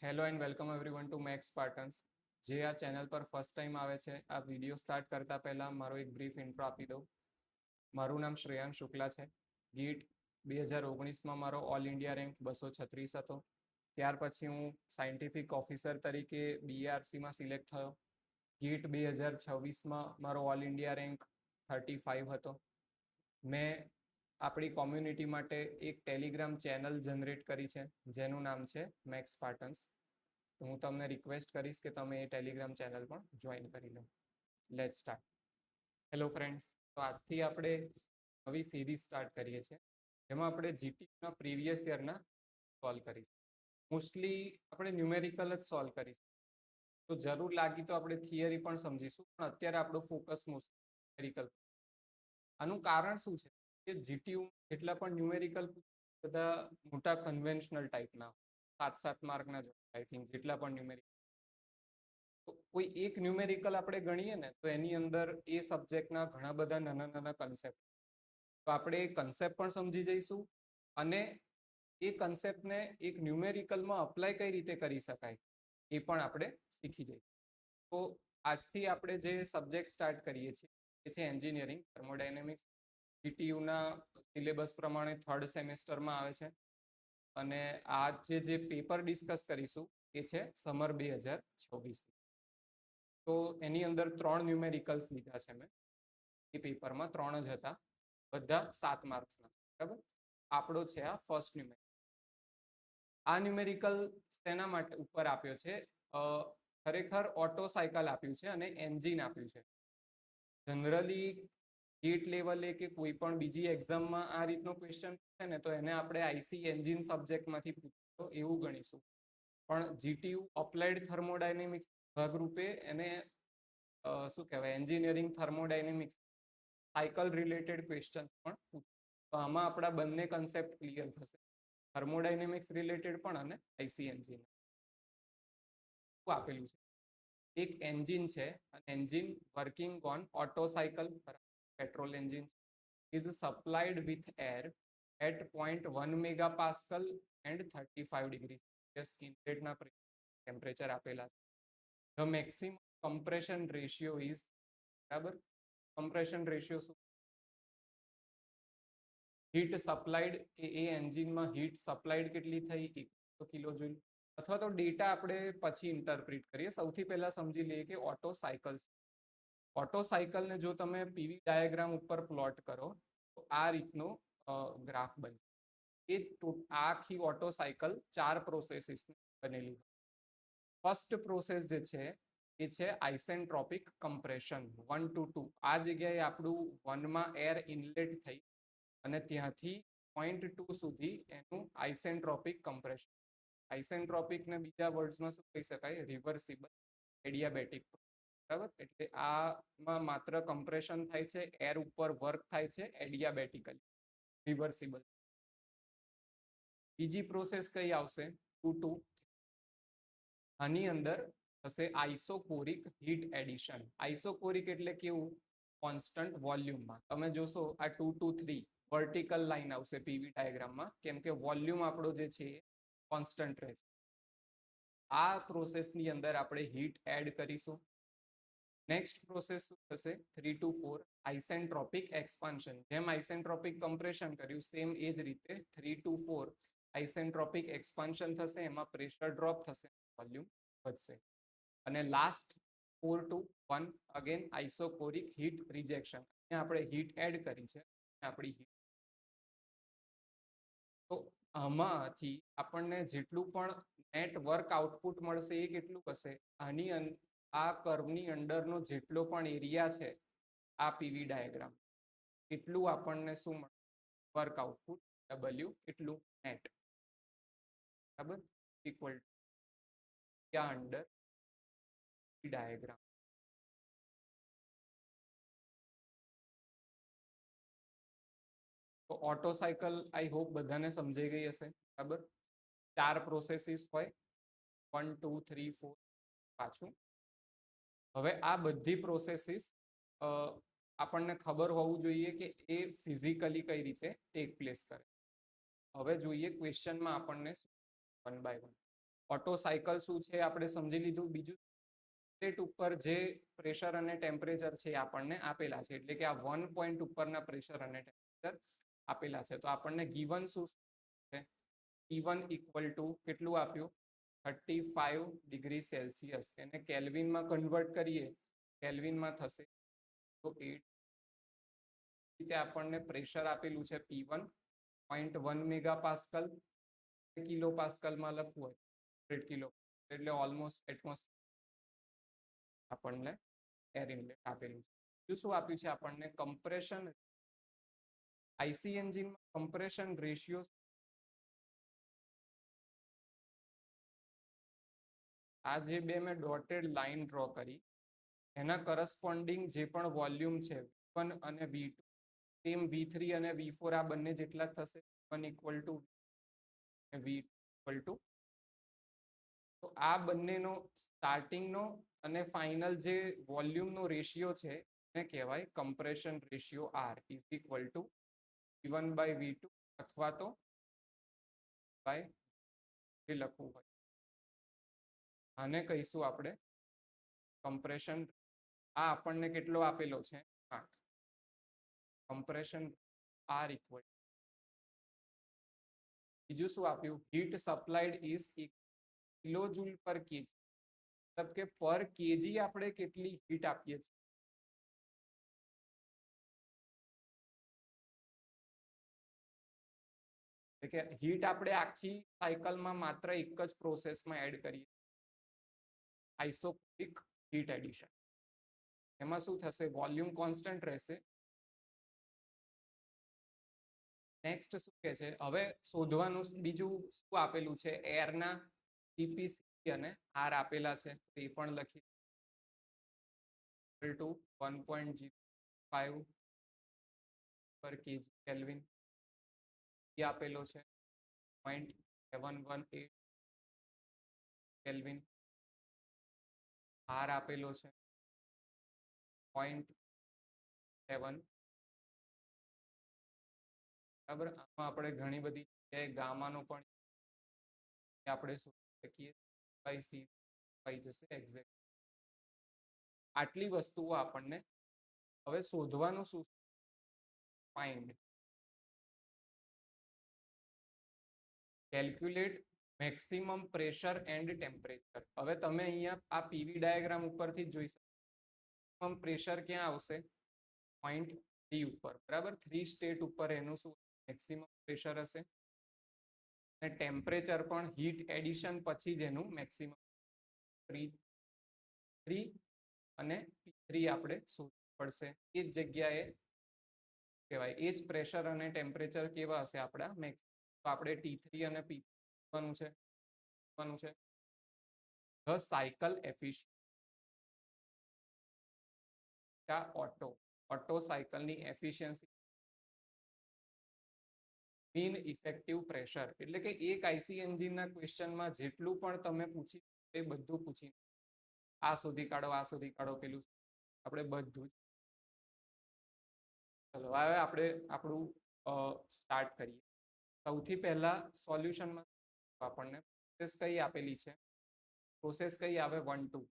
Hello and welcome everyone to Max Spartans. જે આ channel પર ફર્સ્ટ ટાઈમ આવે છે, આ વિડીયો સ્ટાર્ટ કરતા પહેલા મારો એક બ્રીફ ઇન્ટ્રો આપી દઉં. મારું નામ શ્રેયાંશ શુક્લા છે. ગીટ 2019માં મારો ઓલ ઇન્ડિયા રેન્ક 236 હતો. ત્યાર પછી હું સાયન્ટિફિક ઓફિસર તરીકે બીએઆરસીમાં સિલેક્ટ થયો. ગીટ 2026માં મારો ઓલ ઇન્ડિયા રેન્ક 35 હતો. મેં આપણી કોમ્યુનિટી માટે એક ટેલિગ્રામ ચેનલ જનરેટ કરી છે, જેનું નામ છે મેક્સ સ્પાર્ટન્સ. તો હું તમને રિક્વેસ્ટ કરીશ કે તમે એ ટેલિગ્રામ ચેનલ પણ જોઈન કરી લો. Let's start. હેલો ફ્રેન્ડ્સ, તો આજથી આપણે નવી સિરીઝ સ્ટાર્ટ કરીએ છીએ, જેમાં આપણે જીટીયુના પ્રીવિયસ યરના સોલ્વ કરીશું. મોસ્ટલી આપણે ન્યુમેરિકલ જ સોલ્વ કરીશું. તો જરૂર લાગી તો આપણે થિયરી પણ સમજીશું, પણ અત્યારે આપણો ફોકસ મોસ્ટલી ન્યુમેરિકલ. આનું કારણ શું છે કે જીટીયુ જેટલા પણ ન્યુમેરિકલ બધા મોટા કન્વેન્શનલ ટાઈપના 7-7 માર્કના જ આઈ થિંક જેટલા પણ ન્યુમેરિકલ. કોઈ એક ન્યુમેરિકલ આપણે ગણીએ ને તો એની અંદર એ સબ્જેક્ટના ઘણા બધા નાના નાના કન્સેપ્ટ. તો આપણે એ કન્સેપ્ટ પણ સમજી જઈશું અને એ કન્સેપ્ટને એક ન્યુમેરિકલમાં અપ્લાય કઈ રીતે કરી શકાય એ પણ આપણે શીખી જઈશું. તો આજથી આપણે જે સબ્જેક્ટ સ્ટાર્ટ કરીએ છીએ એ છે એન્જિનિયરિંગ થર્મોડાયનેમિક્સ. જીટીયુના સિલેબસ પ્રમાણે 3rd સેમેસ્ટરમાં આવે છે અને આજે જે પેપર ડિસ્કસ કરીશું એ છે સમર 2026. તો એની અંદર 3 ન્યુમેરિકલ્સ લીધા છે મેં. એ પેપરમાં 3 જ હતા, બધા 7 માર્ક્સના. બરાબર, આપણો છે આ ફર્સ્ટ ન્યુમેરિકલ. આ ન્યુમેરિકલ શેના માટે ઉપર આપ્યો છે? ખરેખર ઓટો સાયકલ આપ્યું છે અને એન્જિન આપ્યું છે. જનરલી ગેટ લેવલે કે કોઈ પણ બીજી એક્ઝામમાં આ રીતનો ક્વેશ્ચન છે ને તો એને આપણે આઈસી એન્જિન સબ્જેક્ટમાંથી પૂછતો એવું ગણીશું. પણ જીટીયુ અપ્લાઇડ થર્મોડાયનેમિક્સ ભાગરૂપે એને શું કહેવાય, engineering thermodynamics cycle related question પણ પૂછે. તો આમાં આપણા બંને કન્સેપ્ટ ક્લિયર થશે, થર્મોડાયનેમિક્સ રિલેટેડ પણ અને આઈસી એન્જિન. શું આપેલું છે? એક એન્જિન છે, engine working on auto cycle, petrol engine, is supplied with air at 0.1 megapascal and 35 degrees Celsius ઇનલેટના temperature આપેલા છે. The maximum compression ratio is, બરાબર, કમ્પ્રેશન રેશિયો શું? હીટ સપ્લાઈડ, કે એ એન્જિનમાં હીટ સપ્લાઈડ કેટલી થઈ, 100 કિલોજુલ. અથવા તો ડેટા આપણે પછી ઇન્ટરપ્રિટ કરીએ. સૌથી પહેલા સમજી લઈએ કે ઓટો સાયકલ. ઓટો સાયકલને જો તમે પીવી ડાયાગ્રામ ઉપર પ્લોટ કરો તો આ રીતનો ગ્રાફ બનશે. એ આખી ઓટો સાયકલ 4 પ્રોસેસીસ બનેલી. ફર્સ્ટ પ્રોસેસ જે છે એ છે આઇસેન્ટ્રોપિક કમ્પ્રેશન 1 to 2. આ જગ્યાએ આપણું 1માં એર ઇનલેટ થઈ અને ત્યાંથી 0.2 સુધી એનું આઇસેન્ટ્રોપિક કમ્પ્રેશન. આઇસેન્ટ્રોપિકને બીજા વર્ડ્સમાં શું કહી શકાય? Reversible adiabatic. બરાબર, એટલે આમાં માત્ર કમ્પ્રેશન થાય છે, એર ઉપર વર્ક થાય છે એડિયાબેટિકલી, રિવર્સિબલ. બીજી પ્રોસેસ કઈ આવશે? 2 to 3. આની અંદર થશે આઇસોકોરિક હીટ એડિશન. આઇસોકોરિક એટલે કેવું? કોન્સ્ટન્ટ વોલ્યુમમાં. તમે જોશો આ 2 to 3 વર્ટિકલ લાઈન આવશે પીવી ડાયાગ્રામમાં, કેમ કે વોલ્યુમ આપણો જે છે એ કોન્સ્ટન્ટ રહે છે. આ પ્રોસેસની અંદર આપણે હીટ એડ કરીશું. નેક્સ્ટ પ્રોસેસ શું થશે? 3 to 4 આઇસેન્ટ્રોપિક એક્સપાન્શન. જેમ આઇસેન્ટ્રોપિક કમ્પ્રેશન કર્યું સેમ એ જ રીતે 3 to 4 આઇસેન્ટ્રોપિક એક્સપાન્શન થશે, એમાં પ્રેશર ડ્રોપ થશે, વોલ્યુમ વધશે. અને last 4 to 1 again isochoric heat rejection. આપણે હીટ એડ કરી છે આપણી હીટ. તો આમાંથી આપણને જેટલું પણ નેટ વર્ક આઉટપુટ મળશે એ કેટલું હશે? આની આ કર્વની અંડરનો જેટલો પણ એરિયા છે આ પીવી ડાયાગ્રામ, એટલું આપણને શું મળે? વર્ક આઉટપુટ ડબલ્યુ, એટલું નેટ. બરાબર, ઇક્વલ ટુ અંડર ડાયાગ્રામ. તો ઓટો સાયકલ આઈ હોપ બધાને સમજાઈ ગઈ હશે. બરાબર, 4 પ્રોસેસીસ હોય, 1 2 3 4 પાછું. હવે આ બધી પ્રોસેસીસ આપણને ખબર હોવું જોઈએ કે એ ફિઝિકલી કઈ રીતે ટેક પ્લેસ કરે. હવે જોઈએ ક્વેશ્ચનમાં આપણને 1 by 1. ઓટો સાયકલ શું છે આપણે સમજી લીધું. બીજું, પ્લેટ ઉપર જે પ્રેશર અને ટેમ્પરેચર છે એ આપણને આપેલા છે, એટલે કે આ 1 પોઈન્ટ ઉપરના પ્રેશર અને ટેમ્પરેચર આપેલા છે. તો આપણને ગીવન શું છે, T1 ઇક્વલ ટુ કેટલું આપ્યું, 35 ડિગ્રી સેલ્સિયસ. એને કેલ્વિનમાં કન્વર્ટ કરીએ, કેલ્વિનમાં થશે તો 8. રીતે આપણને પ્રેશર આપેલું છે P1 0.1 મેગા પાસ્કલ, કિલો પાસ્કલમાં લખવું હોય 100 કિલો, એટલે ઓલમોસ્ટ એટમોસ્ફિયર આપણને એર ઇનલેટ આપેલું છે. બીજું શું આપ્યું છે આપણને, કમ્પ્રેશન. આઈસી એન્જિનમાં કમ્પ્રેશન રેશિયો, આ જે બે મેં ડોટેડ લાઇન ડ્રો કરી એના કરસ્પોન્ડિંગ જે પણ વોલ્યુમ છે V1 અને V2, સેમ V3 અને V4 આ બંને જેટલા થશે, 1 equal to V equal to. તો આ બંનેનો સ્ટાર્ટિંગનો અને ફાઇનલ જે વોલ્યુમનો રેશિયો છે એને કહેવાય compression ratio R is equal to V1 by V2, અથવા તો બાય જે લખવું હોય આને કહીશું આપણે કમ્પ્રેશન. આ આપણને કેટલો આપેલો છે, 8. Compression R equal. બીજું શું આપ્યું, હીટ સપ્લાઈડ ઇઝ કિલો જૂલ પર કેજી, મતલબ કે પર કેજી આપણે કેટલી હીટ આપીએ છીએ. એટલે કે હીટ આપણે આખી સાયકલમાં માત્ર એક જ પ્રોસેસમાં એડ કરીએ, આઇસોક્રોપિક હીટ એડિશન. એમાં શું થશે, વોલ્યુમ કોન્સ્ટન્ટ રહેશે. નેક્સ્ટ શું કે છે, હવે શોધવાનું બીજું શું આપેલું છે, એરના CP, CP અને R આપેલા છે, તો એ પણ લખી ટુ 1.05 પર કેજી કેલ્વિન. એ આપેલો છે 0.718 કેલ્વિન. R આપેલો છે 0.7. બરાબર. આમાં આપણે ઘણી બધી જગ્યાએ ગામાનો પણ આપણે શોધી શકીએ, બાય સી આવી જશે એક્ઝેક્ટ. આટલી વસ્તુઓ આપણને હવે શોધવાનું શું, find calculate maximum pressure and temperature. હવે તમે અહીંયા આ પીવી ડાયાગ્રામ ઉપરથી જોઈ શકો, પ્રેશર ક્યાં આવશે, 0.3 ઉપર, બરાબર. 3 સ્ટેટ ઉપર એનું શું મેક્સિમમ પ્રેશર હશે, અને ટેમ્પરેચર પણ હીટ એડિશન પછી જ એનું મેક્સિમમ 3 અને P3 આપણે શોધવું પડશે. એ જ જગ્યાએ કહેવાય, એ જ પ્રેશર અને ટેમ્પરેચર કેવા હશે આપણા મેક્સ. તો આપણે T3 અને P નું છે ધ સાયકલ એફિશિયન્સી, ઓટો સાયકલની એફિશિયન્સી, મીન ઇફેક્ટિવ પ્રેશર. એટલે કે એક આઈસી એન્જિનના ક્વેશ્ચનમાં જેટલું પણ તમે પૂછી એ બધું પૂછી, આ શોધી કાઢો, આ શોધી કાઢો, પેલું આપણે બધું. ચલો હવે આપણે આપણું સ્ટાર્ટ કરીએ. સૌથી પહેલા સોલ્યુશનમાં આપણને પ્રોસેસ કઈ આપેલી છે, પ્રોસેસ કઈ આવે, 1 2.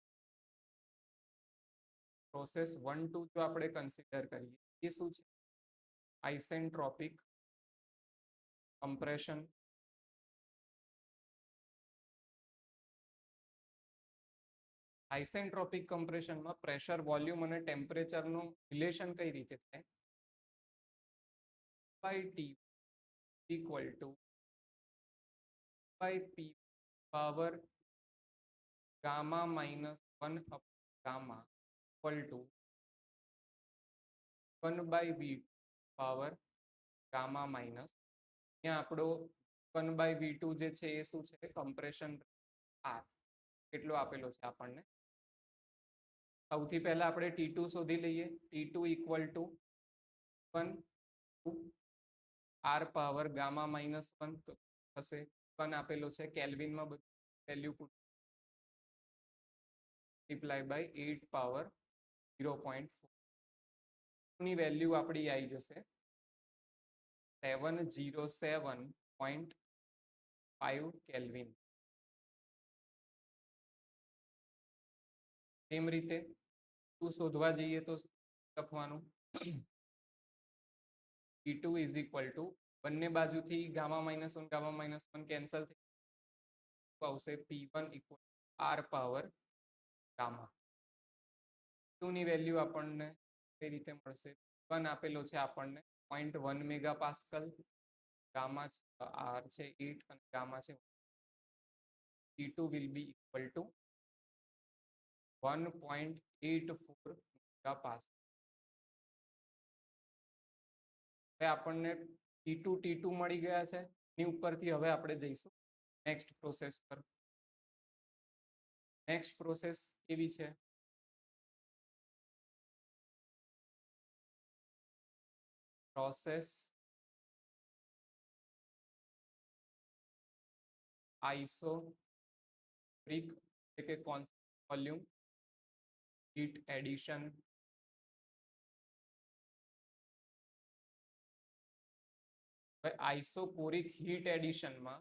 પ્રોસેસ 1 2 જો આપણે કન્સિડર કરીએ, એ શું છે, આઇસેન્ટ્રોપિક કમ્પ્રેશન. આઇસેન્ટ્રોપિક કમ્પ્રેશનમાં પ્રેશર, વોલ્યુમ અને ટેમ્પરેચરનું રિલેશન કઈ રીતે થાય, by T equal to by P power gamma minus 1 gamma equal to 1 by V power gamma minus. અહીંયા આપણો 1 બાય V2 જે છે એ શું છે, કમ્પ્રેશન R કેટલો આપેલો છે આપણને. સૌથી પહેલા આપણે T2 શોધી લઈએ. T2 equal to 1 R power gamma minus 1 થશે. 1 આપેલો છે, કેલ્વિનમાં બધું value put multiply by 8 power 0.4 ની વેલ્યુ આપણી આવી જશે 707.5 કેલ્વિન. સેમ રીતે P2 શોધવા જઈએ તો લખવાનું P2 ઇઝ ઇક્વલ ટુ બંને બાજુથી ગામા-1 કેન્સલ થઈ આવશે P1 equal R power gamma. P2 ની વેલ્યુ આપણને કઈ રીતે મળશે? P1 આપેલો છે આપણને 0.1 મેગાપાસ્કલ, ગામા R છે 8 અને ગામા છે. P2 will be equal to 1.84 મેગાપાસ્કલ. હવે આપણને T2 T2 મળી ગયા છે. એની ઉપરથી હવે આપણે જઈશું નેક્સ્ટ પ્રોસેસ પર. નેક્સ્ટ પ્રોસેસ કેવી છે? પ્રોસેસ આઇસોપરિક એટલે કે કોન્સ્ટન્ટ વોલ્યુમ હીટ એડિશન. હવે આઇસોપોરિક હીટ એડિશનમાં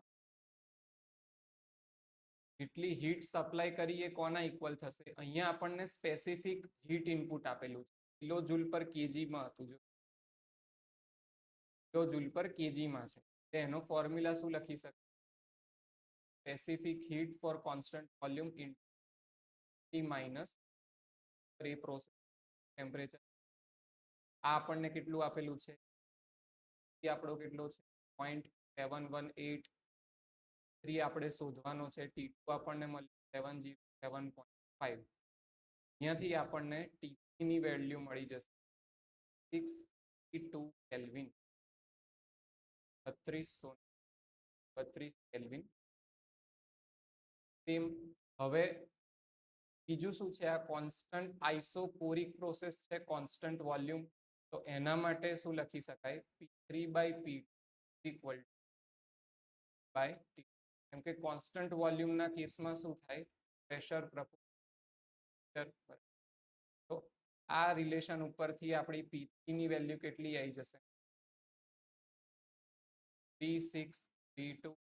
જેટલી હીટ સપ્લાય કરીએ કોના ઇક્વલ થશે? અહીંયા આપણને સ્પેસિફિક હીટ ઇનપુટ આપેલું છે, કિલો જૂલ પર કેજીમાં હતું. જો કિલો જૂલ પર કેજીમાં છે, એનો ફોર્મ્યુલા શું લખી શકે? Specific heat for constant volume in T minus process temperature. આ આપણને કેટલું આપેલું છે? આપણો કેટલો છે? 0.7183 આપણે શોધવાનો છે. T2 આપણને મળ્યું 707.5. અહીંયાથી આપણને T3 ની વેલ્યુ મળી જશે 632 કેલ્વિન, 3232 કેલ્વિન. સેમ હવે બીજું શું છે? આ કોન્સ્ટન્ટ આઇસોપોરિક પ્રોસેસ છે, કોન્સ્ટન્ટ વોલ્યુમ. તો એના માટે શું લખી શકાય? P3/P2 equal by T. કેમ કે કોન્સ્ટન્ટ વોલ્યુમના કેસમાં શું થાય? Pressure proportional. તો આ રિલેશન ઉપરથી આપણી P3 ની વેલ્યુ કેટલી આવી જશે? 3632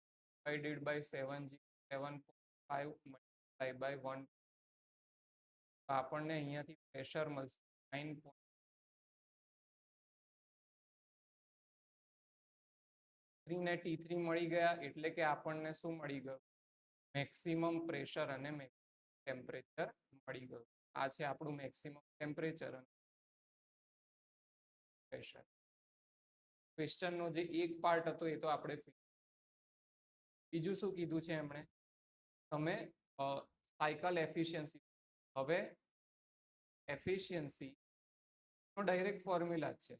divided by 707.5 multiplied by 1. આપણને અહીંયાથી પ્રેશર મળશે 9. ને T3 મળી ગયા એટલે કે આપણને શું મળી ગયું? મેક્સિમમ પ્રેશર અને ટેમ્પરેચર મળી ગયું. આ છે આપણું મેક્સિમમ ટેમ્પરેચર અને પ્રેશર. ક્વેશ્ચનનો જે એક પાર્ટ હતો એ તો આપણે. બીજું શું કીધું છે એમણે? તમે સાયકલ એફિશિયન્સી. હવે એફિશિયન્સી નો ડાયરેક્ટ ફોર્મ્યુલા છે,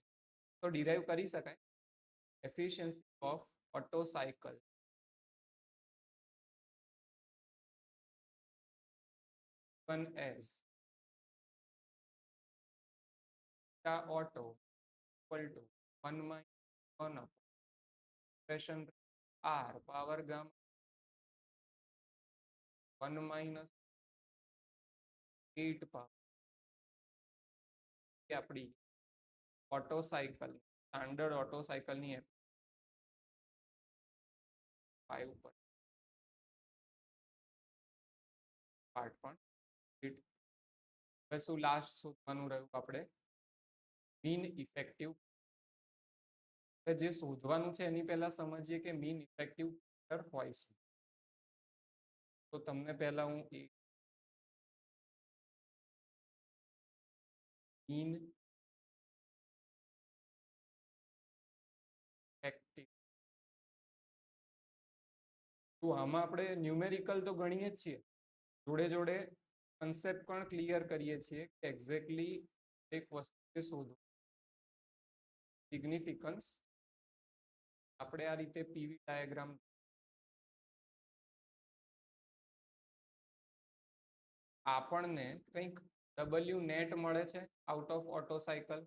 તો ડિરાઈવ કરી શકાય. Efficiency of auto cycle as auto equal to 1 - 1 expression R power gamma 1 - 8 power. આપણી ઓટો સાયકલ સ્ટાન્ડર્ડ ઓટો સાયકલની 5 પર પાર્ટ પણ. હવે શું લાસ્ટ શોધવાનું રહ્યું આપણે? Mean effective. જે શોધવાનું છે એની પહેલા સમજીએ કે મીન ઇફેક્ટિવ હોય શું. તો તમને પહેલા હું મીન ઇફેક્ટિવ. તો આમાં આપણે ન્યુમેરિકલ તો ગણીએ જ છીએ, જોડે જોડે કન્સેપ્ટ પણ ક્લિયર કરીએ છીએ કે એક્ઝેક્ટલી એક વસ્તુ શોધો. સિગ્નિફિકન્સ આપણે આ રીતે પીવી ડાયાગ્રામ આપણને કંઈક W નેટ મળે છે out of auto cycle.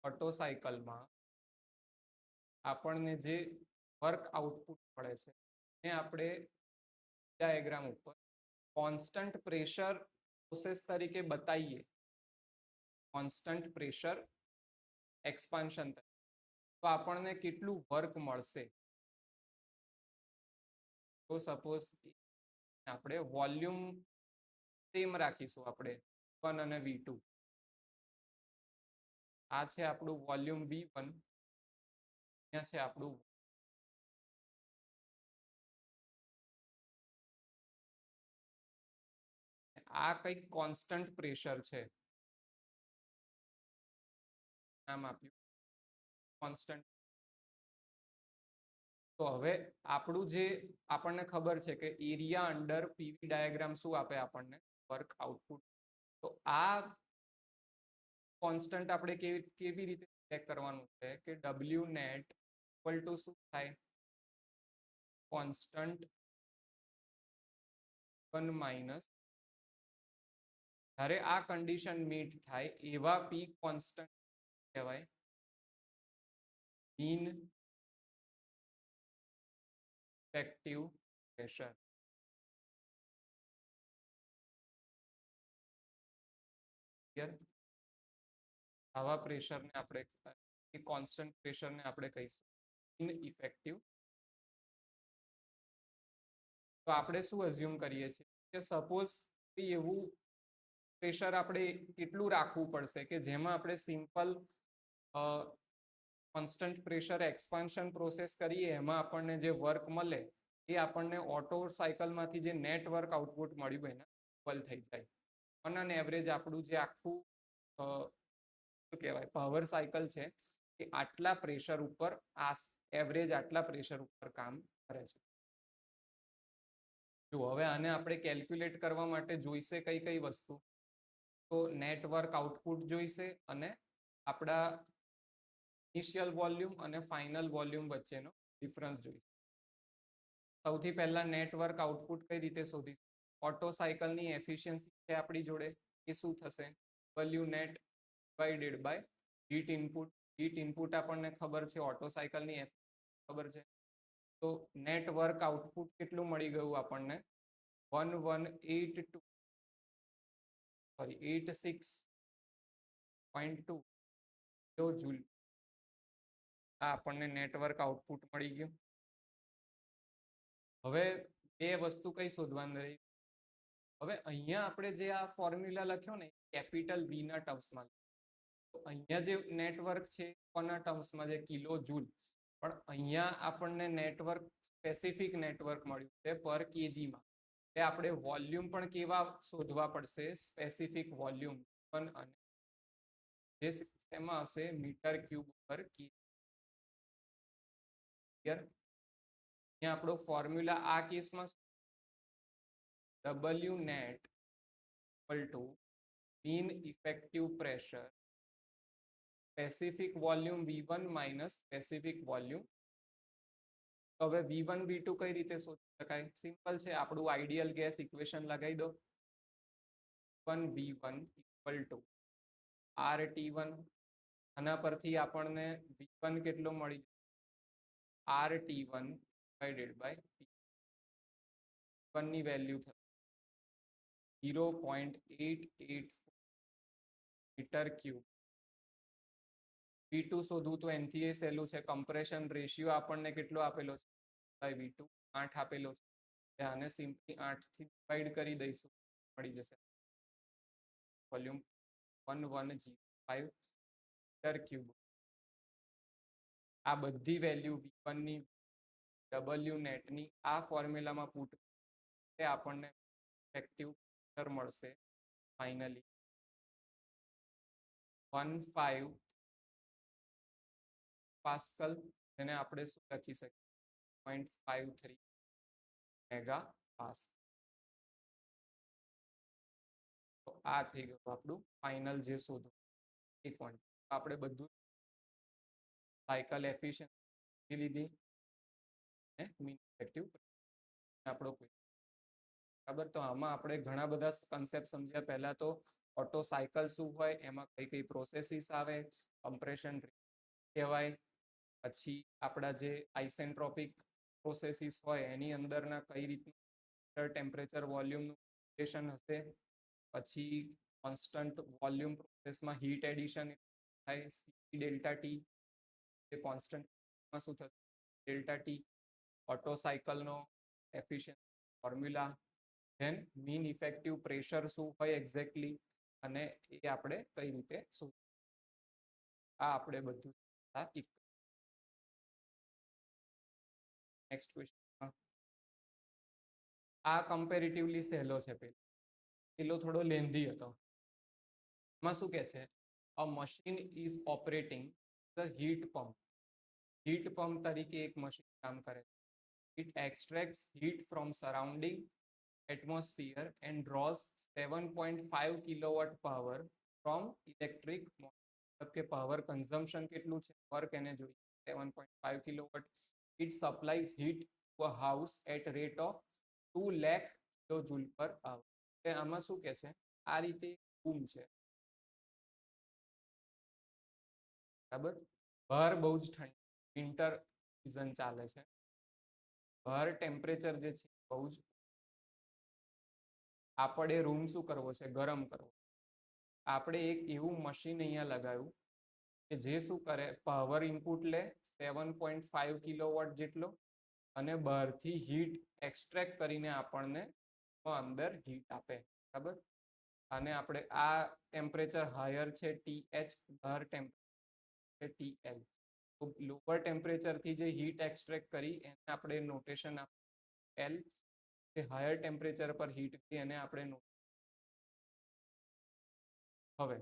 Auto સાયકલમાં આપણને જે વર્ક આઉટપુટ મળે છે એ આપણે ડાયાગ્રામ ઉપર કોન્સ્ટન્ટ પ્રેશર પ્રોસેસ તરીકે બતાવીએ. કોન્સ્ટન્ટ પ્રેશર એક્સપાન્શન તો આપણને કેટલું વર્ક મળશે? તો સપોઝ આપણે વોલ્યુમ સેમ રાખીશું, આપણે V1 અને V2. આ છે આપણું વોલ્યુમ V1, અહીંયા છે આપણું આ કંઈક કોન્સ્ટન્ટ પ્રેશર છે, નામ આપ્યું કોન્સ્ટન્ટ. તો હવે આપણું જે આપણને ખબર છે કે એરિયા અંડર પીવી ડાયાગ્રામ શું આપે આપણને, વર્ક આઉટપુટ. તો આ કોન્સ્ટન્ટ આપણે કેવી રીતે ચેક કરવાનું છે કે ડબલ્યુ નેટ ઇક્વલ ટુ શું થાય, કોન્સ્ટન્ટ 1 માઇનસ, જ્યારે આ કન્ડિશન મીટ થાય એવા પી કોન્સ્ટન્ટ કહેવાય મીન ઇફેક્ટિવ પ્રેશર. આવા પ્રેશરને આપણે કોન્સ્ટન્ટ પ્રેશરને આપણે કહીશું મીન ઇફેક્ટિવ. તો આપણે શું અઝ્યુમ કરીએ છીએ કે સપોઝ એવું પ્રેશર આપણે કેટલું રાખવું પડશે કે જેમાં આપણે simple constant pressure expansion process કરીએ એમાં આપણને જે વર્ક મળે એ આપણને ઓટો સાયકલમાંથી જે નેટ વર્ક આઉટપુટ મળ્યું હોય ને ઇક્વલ થઈ જાય. ઓન એવરેજ આપણું જે આખું શું કહેવાય પાવર સાયકલ છે એ આટલા પ્રેશર ઉપર એવરેજ આટલા પ્રેશર ઉપર કામ કરે છે. જો હવે આને આપણે કેલ્ક્યુલેટ કરવા માટે જોઈશે કઈ કઈ વસ્તુ, તો નેટવર્ક આઉટપુટ જોઈશે અને આપણા ઇનિશિયલ વોલ્યુમ અને ફાઇનલ વોલ્યુમ વચ્ચેનો ડિફરન્સ જોઈશે. સૌથી પહેલા નેટવર્ક આઉટપુટ કઈ રીતે શોધીશું, ઓટો સાયકલની એફિશિયન્સી છે આપણી જોડે, એ શું થશે W net divided by heat input. Heat input આપણને ખબર છે, ઓટો સાયકલની ખબર છે. તો નેટ વર્ક આઉટપુટ કેટલું મળી ગયું આપણને 1182 સોરી 86.2 કિલો જૂલ. આ આપણને નેટવર્ક આઉટપુટ મળી ગયું. હવે બે વસ્તુ કઈ શોધવાની રહી, હવે અહીંયા આપણે જે આ ફોર્મ્યુલા લખ્યો ને કેપિટલ વી ના ટર્મ્સમાં, તો અહીંયા જે નેટવર્ક છે કોના ટર્મ્સમાં છે કિલો જૂલ, પણ અહીંયા આપણને નેટવર્ક સ્પેસિફિક નેટવર્ક મળ્યું છે પર કેજીમાં. એટલે આપણે વોલ્યુમ પણ કેવા શોધવા પડશે, સ્પેસિફિક વોલ્યુમ અને જે એમાં હશે મીટર ક્યુબ પર કેજી. અહીંયા આપણો ફોર્મ્યુલા આ કેસમાં W net equal to mean effective pressure specific volume V1 minus specific volume. હવે V1 V2 કઈ રીતે શોધી શકાય, સિમ્પલ છે, આપણું આઈડિયલ ગેસ ઇક્વેશન લગાવી દો. V1 ઇક્વલ ટુ RT1, આના પરથી આપણને V1 કેટલો મળી, RT1 ડિવાઇડેડ બાય P1 ની વેલ્યુ થશે 0.884 મીટર ક્યુબ. V2 શોધવું તો એનથી એ સહેલું છે, કમ્પ્રેશન રેશિયો આપણને કેટલો આપેલો છે બાય V2 8 આપેલો છે, આને સિમ્પલી 8 થી ડિવાઈડ કરી દઈશું, મળી જશે વોલ્યુમ 1105 મીટર ક્યુબ. આ બધી વેલ્યુ V1 ની ડબલ્યુ નેટની આ ફોર્મ્યુલામાં પુટ એ આપણને ઇફેક્ટિવ પ્રેશર મળશે ફાઇનલી 15 પાસ્કલ, જેને આપણે શું લખી શકીએ 0.53 મેગા પાસ્કલ. તો આ થઈ ગયું આપણું ફાઇનલ જે શોધવું એ ક્વોન્ટિટી. આપણે બધું સાયકલ એફિશિયન્સી લીધી ને મીન ઇફેક્ટિવ આપણો બરાબર. તો આમાં આપણે ઘણા બધા કન્સેપ્ટ સમજ્યા. પહેલા તો ઓટો સાયકલ શું હોય, એમાં કઈ કઈ પ્રોસેસીસ આવે, કમ્પ્રેશન કહેવાય, પછી આપણા જે આઇસેન્ટ્રોપિક પ્રોસેસીસ હોય એની અંદરના કઈ રીતનું ટેમ્પરેચર વોલ્યુમનું રિલેશન હશે, પછી કોન્સ્ટન્ટ વોલ્યુમ પ્રોસેસમાં હીટ એડિશન થાય સી ડેલ્ટા ટી, એ કોન્સ્ટન્ટમાં શું થશે ડેલ્ટા ટી, ઓટો સાયકલનો efficiency formula, then mean effective pressure શું હોય એક્ઝેક્ટલી, અને એ આપણે કઈ રીતે શું આ આપણે બધું નેક્સ્ટ ક્વેશ્ચન. આ કમ્પેરેટિવલી સહેલો છે, પેલો થોડો લેન્ધી હતો. એમાં શું કે છે, a machine is operating the heat pump. Heat pump તરીકે એક મશીન કામ કરે છે. It extracts heat from surrounding atmosphere and draws 7.5 kilowatt power from electric motor. मतलब કે પાવર કન્ઝમ્પશન કેટલું છે, વર્ક એને જોઈએ 7.5 kilowatt. It supplies heat to a house at rate of 2 lakh kilojoule per hour. આમાં શું કે છે, આ રીતે રૂમ છે, બરાબર. બહાર બહુ જ ઠંડી, વિન્ટર સિઝન ચાલે છે, બહાર ટેમ્પરેચર જે છે બહુ જ, આપણે રૂમ શું કરવો છે, ગરમ કરવો. આપણે એક એવું મશીન અહીંયા લગાવ્યું કે જે શું કરે, પાવર ઇનપુટ લે 7.5 કિલોવોટ જેટલો, અને બહારથી હીટ એક્સટ્રેક્ટ કરીને આપણને અંદર હીટ આપે, બરાબર. અને આપણે આ ટેમ્પરેચર હાયર છે TH, બહાર ટેમ્પરેચર TL. તો લોઅર ટેમ્પરેચરથી જે હીટ એક્સટ્રેક્ટ કરી એને આપણે નોટેશન L, કે હાયર ટેમ્પરેચર પર હીટ કરી એને આપણે. હવે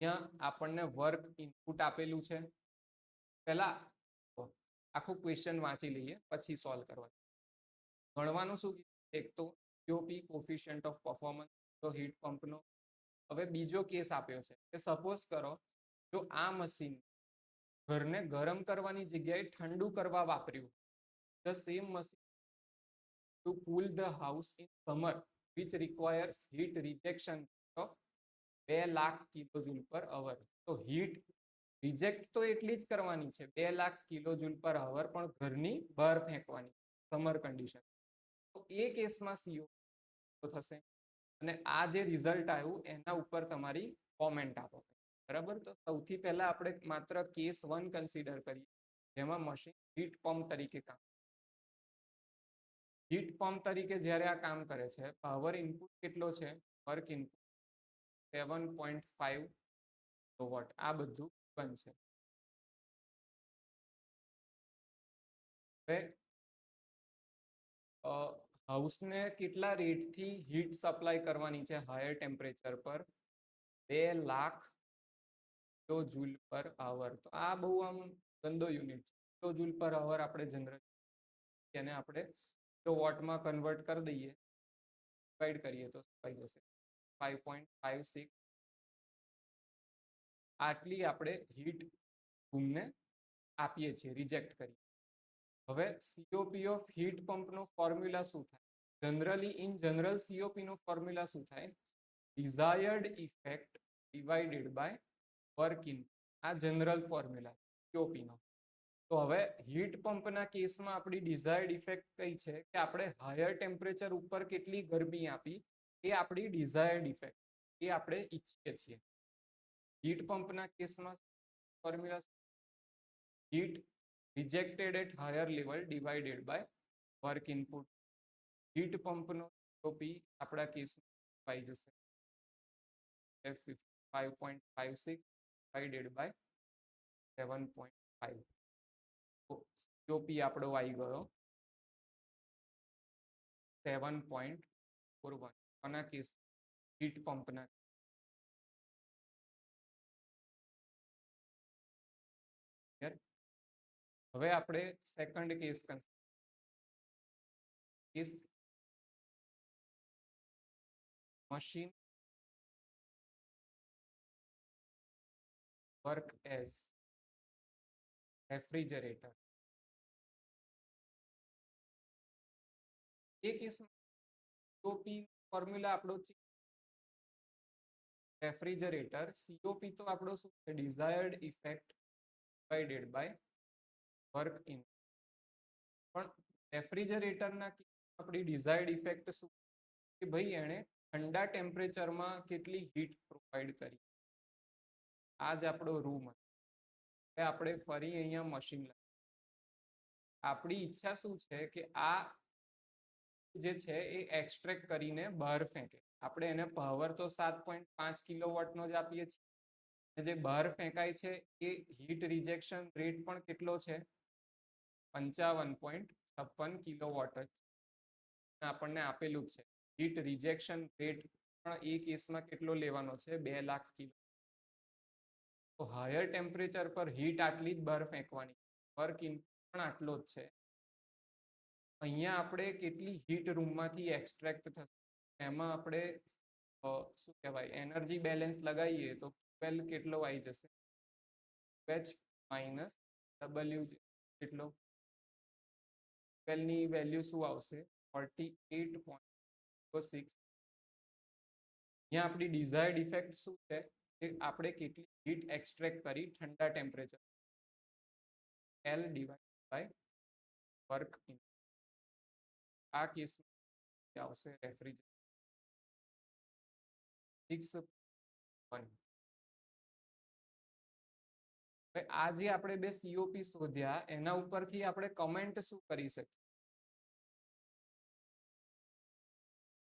ત્યાં આપણને વર્ક ઇનપુટ આપેલું છે. પહેલા આખું ક્વેશ્ચન વાંચી લઈએ પછી સોલ્વ કરવા. ગણવાનું શું, એક તો COP કોફિશિયન્ટ ઓફ પરફોર્મન્સ તો હીટ પંપનો. હવે બીજો કેસ આપ્યો છે કે સપોઝ કરો જો આ મશીન ઘરને ગરમ કરવાની જગ્યાએ ઠંડુ કરવા વાપર્યું, the same machine to cool the house in summer which requires heat rejection of 2 lakh kilojoule per hour. તો હીટ રિજેક્ટ તો એટલી જ કરવાની છે 2 લાખ કિલોજૂલ પર અવર, પણ ઘરની બહાર ફેંકવાની સમર કન્ડિશન. તો એ કેસમાં CO થશે. અને આ જે રિઝલ્ટ આવ્યું એના ઉપર તમારી કોમેન્ટ આપો, બરાબર. તો સૌથી પહેલા આપણે માત્ર કેસ 1 કન્સિડર કરીએ, જેમાં મશીન હીટ પંપ તરીકે કામ. હીટ પંપ તરીકે જ્યારે આ કામ કરે છે, પાવર ઇનપુટ કેટલો છે, વર્ક ઇનપુટ 7.5 કિલોવોટ. આ બધું બંધ છે. હવે હાઉસને કેટલા રેટથી હીટ સપ્લાય કરવાની છે હાયર ટેમ્પરેચર પર, 2 લાખ કિલોજૂલ પર અવર. તો આ બહુ આમ ગંદો યુનિટ છે. કિલોજૂલ પર અવર આપણે જનરલ એને આપણે કિલોવોટમાં કન્વર્ટ કરી દઈએ, ડિવાઈડ કરીએ તો થઈ જશે 5.56. આટલી આપણે હીટ રૂમને આપીએ છીએ, રિજેક્ટ કરીએ. હવે COP ઓફ હીટ પંપનો ફોર્મ્યુલા શું થાય? જનરલી ઇન જનરલ COP નો ફોર્મ્યુલા શું થાય? Desired effect divided by work in. આ જનરલ ફોર્મ્યુલા COP નો. તો હવે હીટ પંપના કેસમાં આપણી ડિઝાયર્ડ ઇફેક્ટ કઈ છે કે આપણે હાયર ટેમ્પરેચર ઉપર કેટલી ગરમી આપી, એ આપણી ડિઝાયર્ડ ઇફેક્ટ, એ આપણે ઈચ્છીએ છીએ. હીટ પંપના કેસમાં formula heat rejected at higher level divided by work input. Heat પંપનો COP આપણા કેસમાં આવી જશે 5.56 ડિવાઇડેડ બાય 7.5. તો COP આપણો આવી ગયો 7.41. આના કેસ હીટ પંપના. હવે આપણે second case case machine work as refrigerator. એ કેસમાં COP ફોર્મ્યુલા આપણો રેફ્રિજરેટર, COP તો આપણો શું છે, desired effect divided by work in. પણ રેફ્રિજરેટરના આપણી ડિઝાયર્ડ ઇફેક્ટ શું કે ભાઈ એણે ઠંડા ટેમ્પરેચરમાં કેટલી હીટ પ્રોવાઈડ કરી. આ જ આપણો રૂમ. હવે આપણે ફરી અહીંયા મશીન, આપણી ઈચ્છા શું છે કે આ જે છે એ એક્સ્ટ્રેક્ટ કરીને બહાર ફેંકે. આપણે એને પાવર તો 7.5 કિલોવોટનો જ આપીએ છીએ. જે બહાર ફેંકાય છે એ હીટ રિજેક્શન રેટ પણ કેટલો છે? 55.56 કિલોવોટ જ આપણને આપેલું છે. હીટ રિજેક્શન રેટ પણ એ કેસમાં કેટલો લેવાનો છે? 2 લાખ કિલો. તો હાયર ટેમ્પરેચર પર હીટ આટલી જ બહાર ફેંકવાની, વર્ક ઇનપુટ પણ આટલો જ છે. અહીંયા આપણે કેટલી હીટ રૂમમાંથી એક્સ્ટ્રેક્ટ થશે એમાં આપણે શું કહેવાય એનર્જી બેલેન્સ લગાવીએ તો QL કેટલો આવી જશે? H માઇનસ W કેટલો? QL ની વેલ્યુ શું આવશે? 48.06. અહીંયા આપણી ડિઝાયર્ડ ઇફેક્ટ શું છે? કે આપણે કેટલી હીટ એક્સ્ટ્રેક્ટ કરી ઠંડા temperature, L divide by work in. આ કેસમાં આવશે રેફ્રિજરેટર 6.1. હવે આ જે આપણે બે COP શોધ્યા એના ઉપરથી આપણે કમેન્ટ શું કરી શકીએ?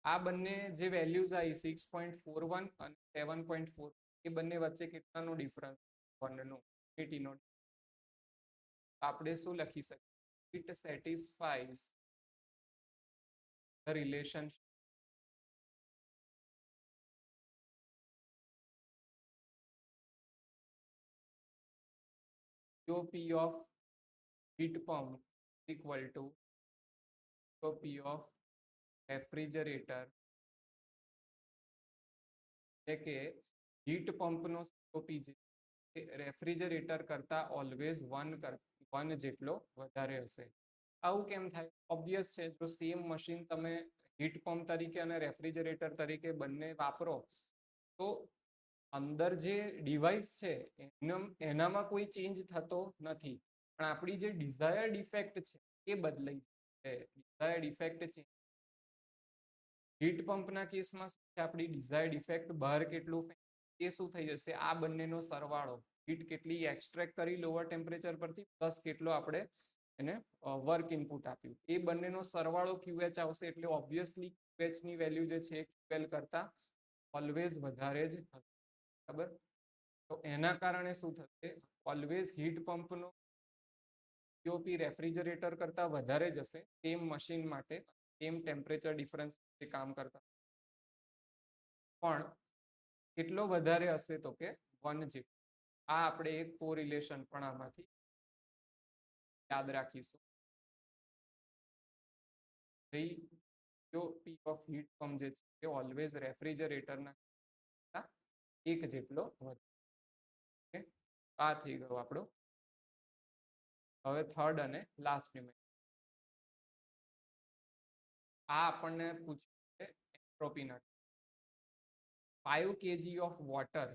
આ બંને જે વેલ્યુઝ આવી 6.41 અને 7.4 એ બંને વચ્ચે કેટલાનો ડિફરન્સ? 1 નો, 80 નો. આપણે શું લખી શકીએ? It satisfies the relationship COP of heat pump equal to COP of refrigerator. એટલે કે હીટ પંપનો COP જે રેફ્રિજરેટર કરતા ઓલવેઝ 1 જેટલો વધારે હશે. આવું કેમ થાય? ઓબ્વિયસ છે, જો સેમ મશીન તમે હીટ પંપ તરીકે અને રેફ્રિજરેટર તરીકે બંને વાપરો તો અંદર જે ડિવાઇસ છે એનામાં કોઈ ચેન્જ થતો નથી, પણ આપણી જે ડિઝાયર્ડ ઇફેક્ટ છે એ બદલાઈ છે. ડિઝાયર્ડ ઇફેક્ટ છે હીટ પંપના કેસમાં શું છે? આપણી ડિઝાયર્ડ ઇફેક્ટ બહાર કેટલું એ શું થઈ જશે? આ બંનેનો સરવાળો, હીટ કેટલી એક્સ્ટ્રેક્ટ કરી લોઅર ટેમ્પરેચર પરથી પ્લસ કેટલો આપણે એને વર્ક ઇનપુટ આપ્યું, એ બંનેનો સરવાળો QH આવશે. એટલે ઓબ્વિયસલી QH ની વેલ્યુ જે છે QL કરતા ઓલવેઝ વધારે જ હશે. બરાબર? તો એના કારણે શું થશે? ઓલવેઝ હીટ પંપનો COP રેફ્રિજરેટર કરતા વધારે જશે સેમ મશીન માટે, સેમ ટેમ્પરેચર ડિફરન્સ કામ કરતા. પણ કેટલો વધારે હશે? તો કે 1 જેટલો. આ આપણે એક કોરિલેશન પણ આમાંથી યાદ રાખીશું. COP ઓફ હીટ પંપ જે છે એ ઓલવેઝ રેફ્રિજરેટરના 1 જેટલો વધે. આ થઈ ગયો આપણો. હવે થર્ડ અને લાસ્ટ નિયમ. આ આપણને પૂછ્યું છે એન્ટ્રોપીના. 5 kg of water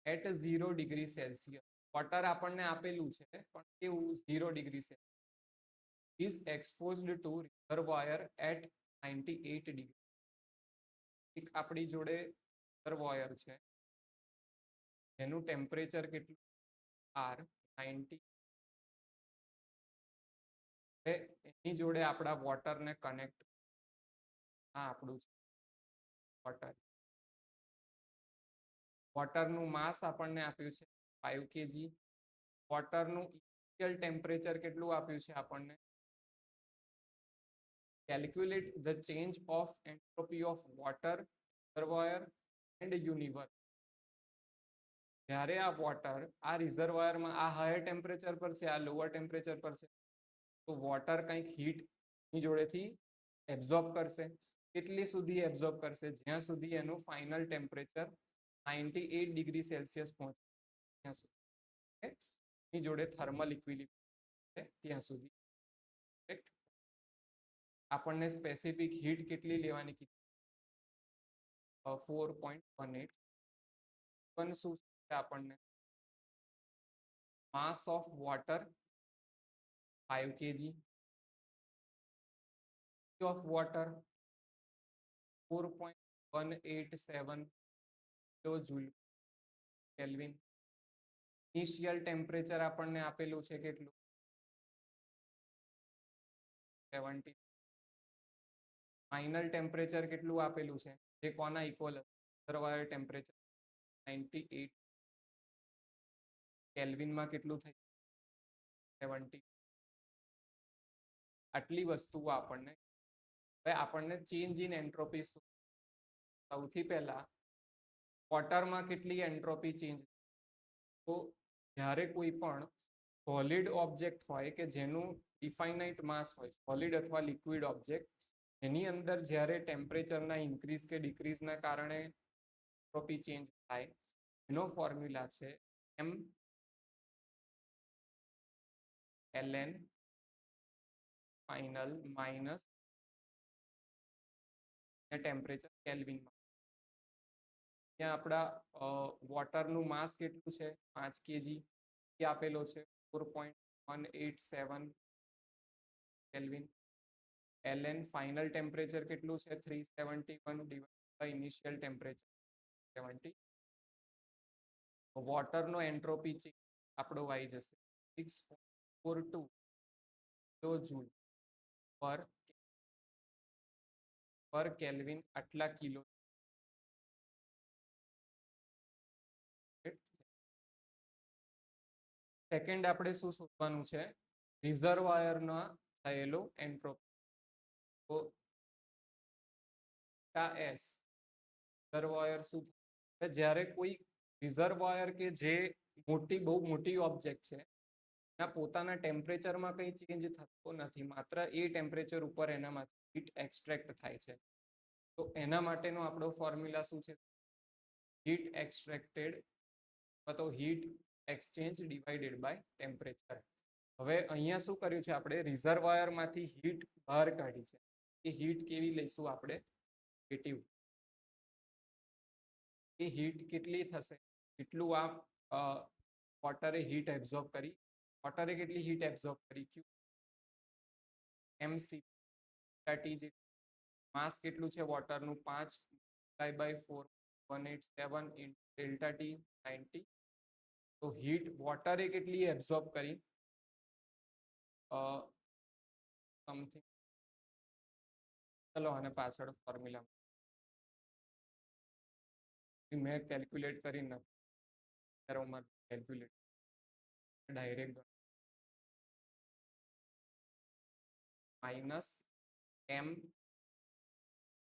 at 0 degree Celsius. Water આપણને આપેલું છે પણ કેવું? 0 degree Celsius is exposed to reservoir at 98 degree. એક આપણી જોડે રિઝર્વોયર છે એનું ટેમ્પરેચર કેટલું? R 90. એની જોડે આપણા વોટરને કનેક્ટ. આ આપણું છે વોટર. વોટરનું માસ આપણને આપ્યું છે 5 kg. વોટરનું ઇનિશિયલ ટેમ્પરેચર કેટલું આપ્યું છે આપણને? Calculate the change of entropy of water, reservoir and universe. જ્યારે આ વોટર આ રિઝર્વોયરમાં આ હાયર ટેમ્પરેચર પર છે, આ લોઅર ટેમ્પરેચર પર છે, તો વોટર કંઈક હીટ ની જોડેથી એબ્ઝોર્બ કરશે. કેટલી સુધી એબ્ઝોર્બ કરશે? જ્યાં સુધી એનું ફાઇનલ ટેમ્પરેચર 98 ડિગ્રી સેલ્સિયસ પહોંચે ત્યાં સુધી એની જોડે થર્મલ ઇક્વિલિબ્રિયમ છે ત્યાં સુધી. આપણને સ્પેસિફિક હીટ કેટલી લેવાની કીધી? 4.18. પણ શું છે આપણને? Mass of water 5 kg of water 4.187 kilojoule kelvin. Initial temperature આપણને આપેલું છે કેટલું? 70. ફાઇનલ ટેમ્પરેચર કેટલું આપેલું છે, જે કોના ઇક્વલ રિઝર્વોયર ટેમ્પરેચર 98 કેલ્વિનમાં કેટલું થઈ 70. આટલી વસ્તુઓ આપણને. હવે આપણને ચેન્જ ઇન એન્ટ્રોપી સૌથી પહેલા વોટરમાં કેટલી એન્ટ્રોપી ચેન્જ. તો જ્યારે કોઈ પણ સોલિડ ઓબ્જેક્ટ હોય કે જેનું ડિફાઇનાઇટ માસ હોય, સોલિડ અથવા લિક્વિડ ઓબ્જેક્ટ, એની અંદર જ્યારે ટેમ્પરેચરના ઇન્ક્રીઝ કે ડિક્રીઝના કારણે એન્ટ્રોપી ચેન્જ થાય, એનો ફોર્મ્યુલા છે એમ ln ફાઇનલ માઇનસ ટેમ્પરેચર કેલ્વિનમાં. ત્યાં આપણા વોટરનું માસ કેટલું છે 5 kg એ આપેલો છે 4.187 કેલ્વિન. ln ફાઇનલ ટેમ્પરેચર કેટલું છે 371 ડિવાઇડ બાય ઇનિશિયલ ટેમ્પરેચર 70. વોટરનો એન્ટ્રોપી ચેન્જ આપણો આવી જશે 6.42 કિલોજૂલ પર કેલ્વિન, આટલા કિલો. સેકન્ડ આપણે શું શોધવાનું છે, રિઝર્વોયરમાં થયેલો એન્ટ્રોપી. તો S રિઝર્વોયર શું થાય, જ્યારે કોઈ રિઝર્વોયર કે જે બહુ મોટી ઓબ્જેક્ટ છે એના પોતાના ટેમ્પરેચરમાં કંઈ ચેન્જ થતો નથી, માત્ર એ ટેમ્પરેચર ઉપર એનામાંથી હીટ એક્સટ્રેક્ટ થાય છે. તો એના માટેનો આપણો ફોર્મ્યુલા શું છે, હીટ એક્સટ્રેક્ટેડ અથવા તો heat exchange divided by temperature. હવે અહીંયા શું કર્યું છે, આપણે રિઝર્વોયરમાંથી હીટ બહાર કાઢી છે. એ હીટ કેવી લઈશું આપણે, નેગેટિવ. એ હીટ કેટલી થશે, એટલું આ વોટરે હીટ એબ્ઝોર્બ કરી. વોટરે કેટલી હીટ એબ્ઝોર્બ કરી, mc ટી. માસ કેટલું છે વોટરનું 5/4.187 ડેલ્ટા ટી 90. તો હીટ વોટરે કેટલી એબ્ઝોર્બ કરી, સમથિંગ, ચલો આને પાછળ ફોર્મ્યુલા મેં કેલ્ક્યુલેટ કરી નથી, calculate direct minus M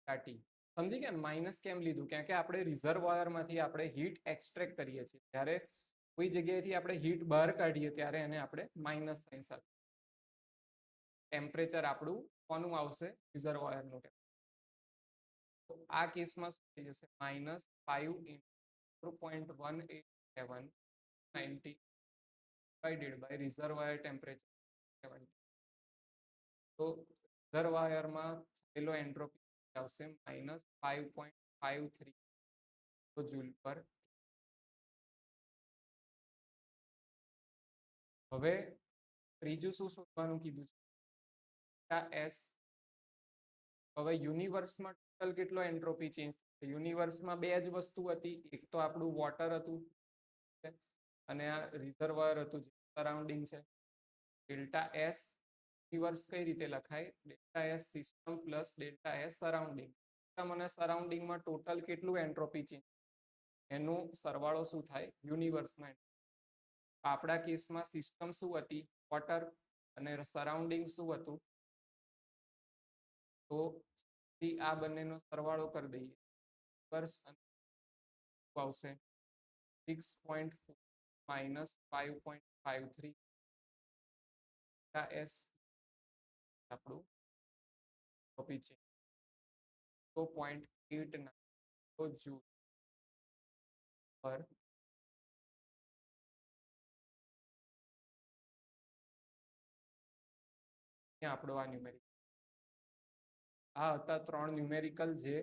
T. સમજી ગયા, માઇનસ કેમ લીધું, કારણ કે આપણે રિઝર્વોયરમાંથી આપણે હીટ એક્સટ્રેક્ટ કરીએ છીએ, ત્યારે કોઈ જગ્યાએથી આપણે હીટ બહાર કાઢીએ ત્યારે એને આપણે માઇનસ સાઇન સાથે. ટેમ્પરેચર આપણું કોનું આવશે, રિઝર્વોયરનું. તો આ કેસમાં શું થઈ જશે, -5 × 4.187 ડિવાઇડેડ બાય રિઝર્વોયર ટેમ્પરેચર 70. તો રિઝર્વોયરમાં થયેલો એન્ટ્રોપી આવશે -5.53 જૂલ પર. હવે ત્રીજું શું શોધવાનું કીધું છે, S. હવે યુનિવર્સમાં ટોટલ કેટલો એન્ટ્રોપી ચેન્જ, યુનિવર્સમાં બે જ વસ્તુ હતી, એક તો આપણું વોટર હતું અને આ રિઝર્વોયર હતું જે સરાઉન્ડિંગ છે. ડેલ્ટા S યુનિવર્સ કઈ રીતે લખાય, delta S system plus delta S surrounding. System અને સરાઉન્ડિંગમાં ટોટલ કેટલું એન્ટ્રોપી ચેન્જ, એનો સરવાળો શું થાય યુનિવર્સમાં. આપણા કેસમાં સિસ્ટમ શું હતી, વોટર, અને સરાઉન્ડિંગ શું હતું, તો આ બંનેનો સરવાળો કરી દઈએ, આવશે 6.4 માઇનસ 5.53 S આપણું ટોપી છે 0.89 જૂલ પર. આપણો આ ન્યુમેરિકલ, આ હતા 3 ન્યુમેરિકલ જે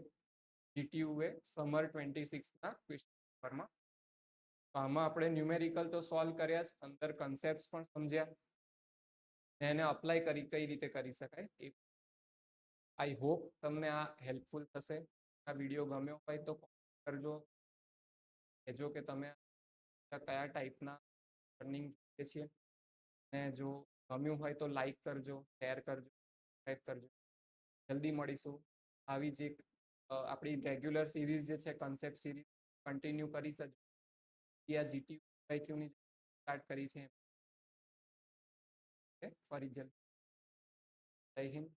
GTU એ સમર 26 ના ક્વેશ્ચન પેપરમાં. આમાં આપણે ન્યુમેરિકલ તો સોલ્વ કર્યા જ, અંદર કન્સેપ્ટ્સ પણ સમજ્યા, એને અપ્લાય કરી કઈ રીતે કરી શકાય એ. આઈ હોપ તમને આ હેલ્પફુલ થશે. આ વિડીયો ગમ્યો હોય તો કોમેન્ટ કરજો, કહેજો કે તમે કયા ટાઈપના લર્નિંગ જોઈએ છીએ, અને જો ગમ્યું હોય તો લાઈક કરજો, શેર કરજો, સબસ્ક્રાઈબ કરજો. જલ્દી મળીશું આવી જ એક આપણી રેગ્યુલર સિરીઝ જે છે કન્સેપ્ટ સિરીઝ કન્ટિન્યુ કરી શકીએ. આ જીટી આઈક્યુની સ્ટાર્ટ કરી છે ફરી જલ્દી. જય હિન્દ.